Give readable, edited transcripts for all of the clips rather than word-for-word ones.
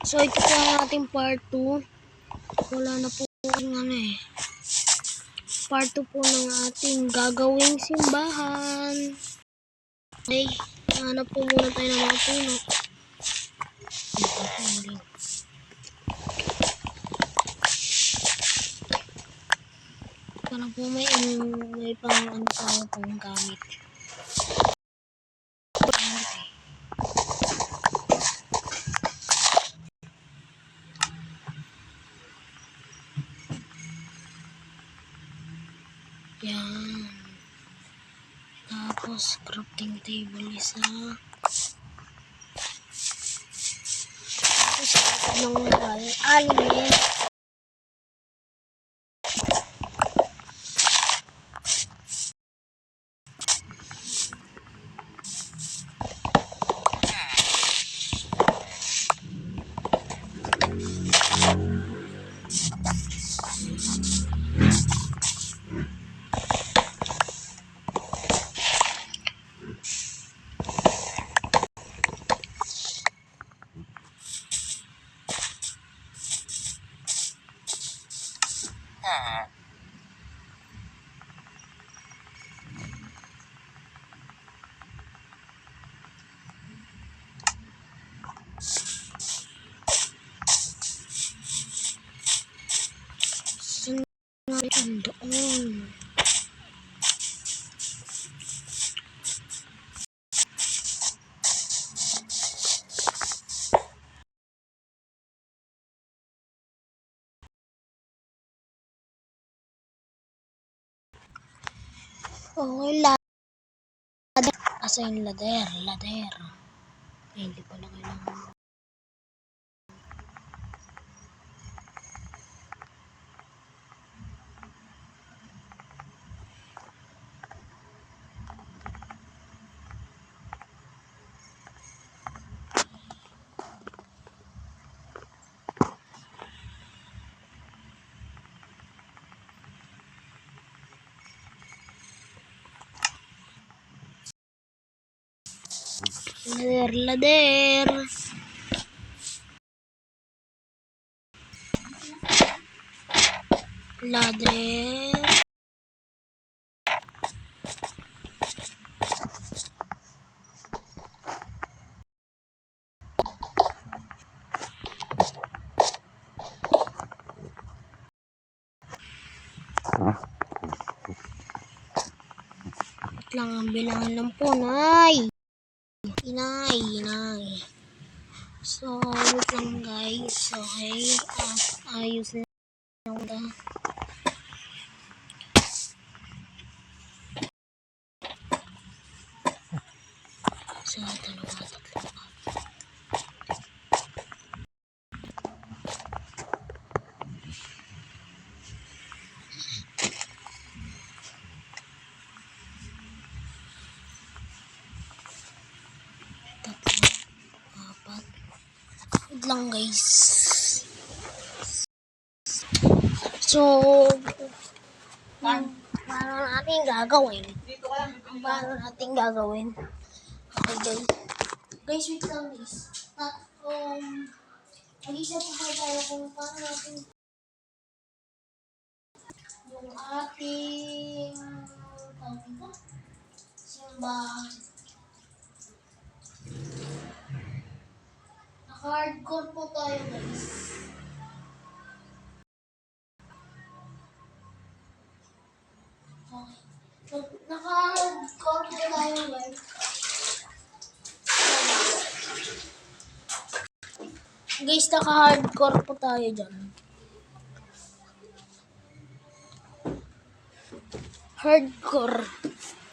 So ito po ang ating part 2. Wala na po part 2 po ng ating gagawing simbahan. Okay, hanap po muna tayo ng mga puno. Para po may pang ano tayo pang gamit. Yan. Tapos crafting table isa. Tapos ng alin. Doon. Okay, asa yung ladder. Hindi pala kailangan. Ladder. Lang ang bilangan ng punay. Inay. So, wait lang guys. Okay. Ayos na lang. So, tatlo. Apat. Wait lang guys. So, paano natin gagawin? Okay guys. Guys, wait lang guys. Mag-isa po tayo kung paano natin yung ating simbahan. Naka-hardcore po tayo guys. Okay. Naka-hardcore po tayo guys. Guys, naka-hardcore po tayo dyan.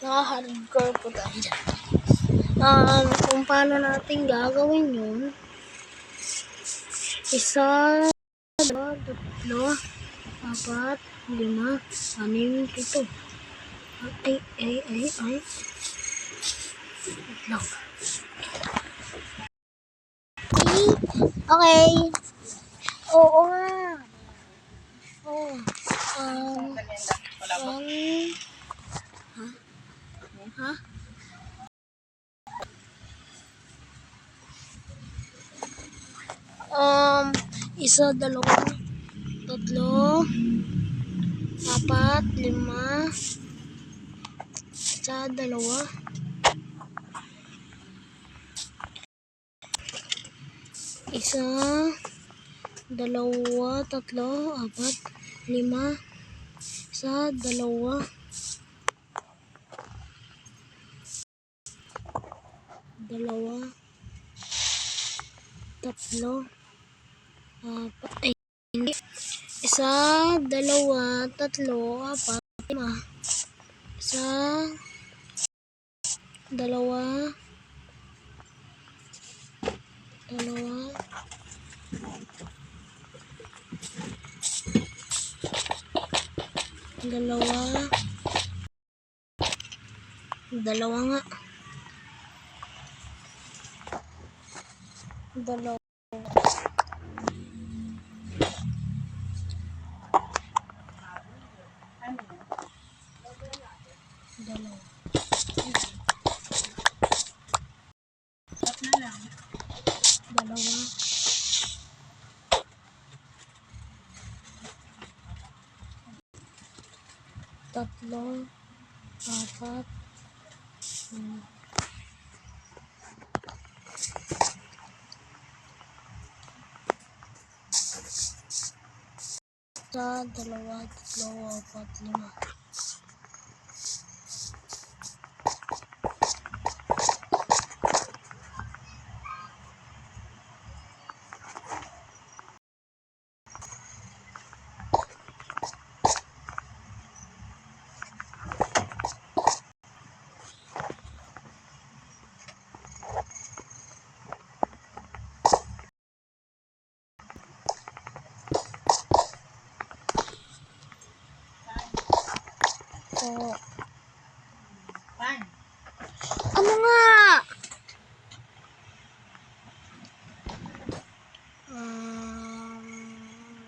Naka-hardcore po tayo dyan. Kung paano natin gagawin yun. 1, 2, 3, 4, 5, 6, 7. Ay. Wait lang. Okay. Oo nga. Ha? Isa, dalawa, tatlo, apat, lima, isa, dalawa, isa, dalawa, tatlo, apat, lima, isa, dalawa, tatlo, apat, ay, hindi. Isa, dalawa, tatlo, apat, lima, isa, dalawa, dalawa nga, dalawa, dalawa, tatlo, apat, isa, dalawa, tatlo, apat, lima. So, ano nga?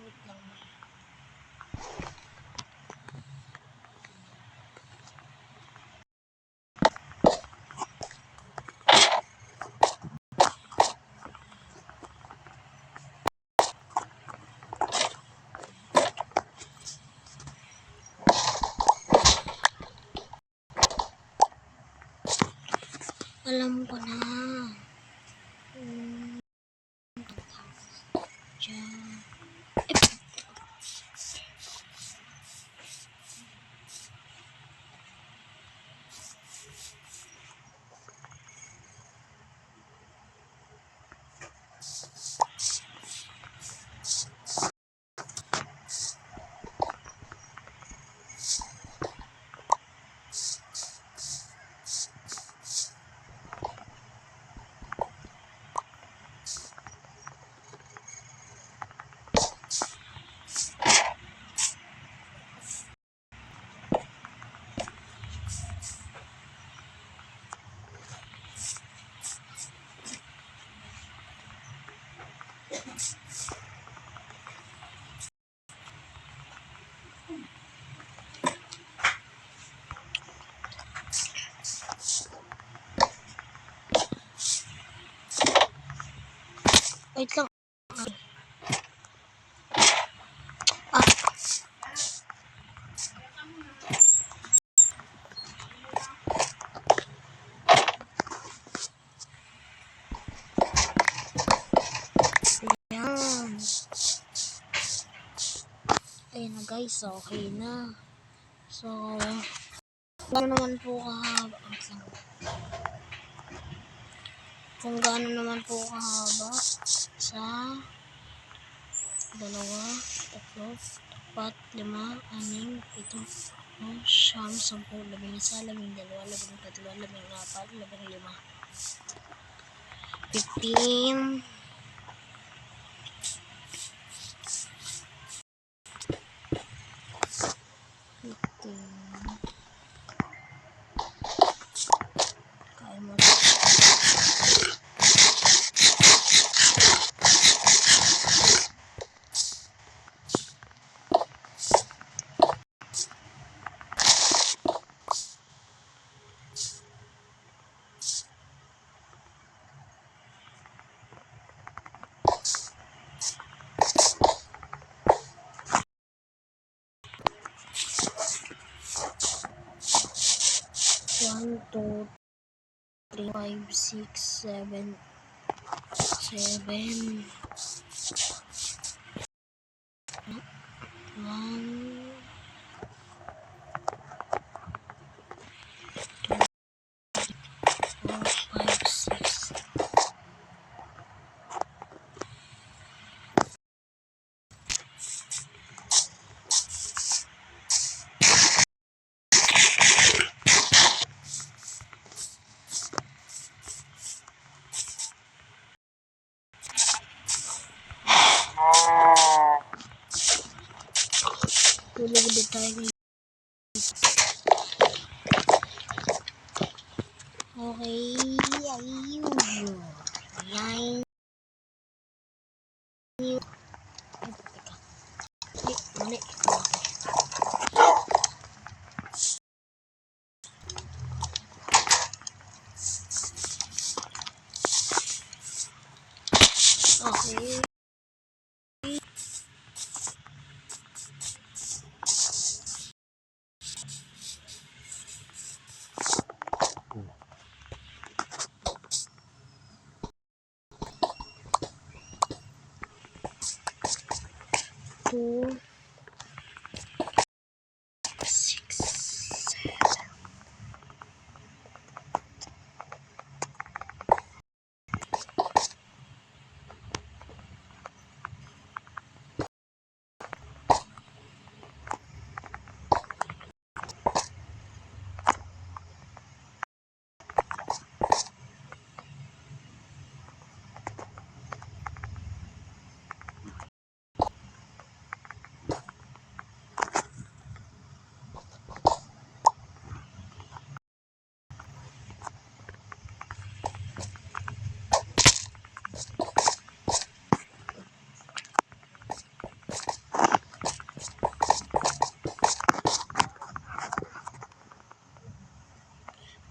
Wait lang. Alam ko na. Diyan. Wait lang. Ayan. Ayun na guys, okay na. So, gaano naman po kahaba. Kung gaano naman po kahaba. Isa, dalawa, tatlo, apat, lima, anim, pito, siyam, 10, 11, 12, 13, 14, 15. 15. Kaya mo. 6, 7, 7, 1, 4, 5, 6. Tulog ulit tayo guys. Okay, ayun. Ayan. Mali. Okay. Two, 6.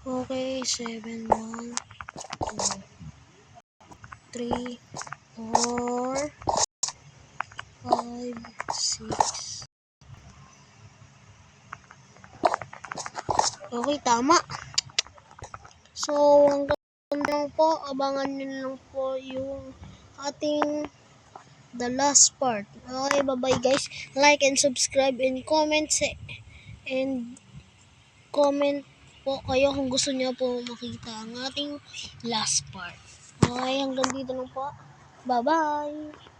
Okay, 7, 1, 2, 3, 4, 5, 6. Okay, tama. So, hanggang lang po, abangan nyo lang po yung ating the last part. Okay, bye-bye guys. Like and subscribe and comment and comment po kayo kung gusto niyo po makita ang ating last part. Okay, hanggang dito lang po. Bye-bye!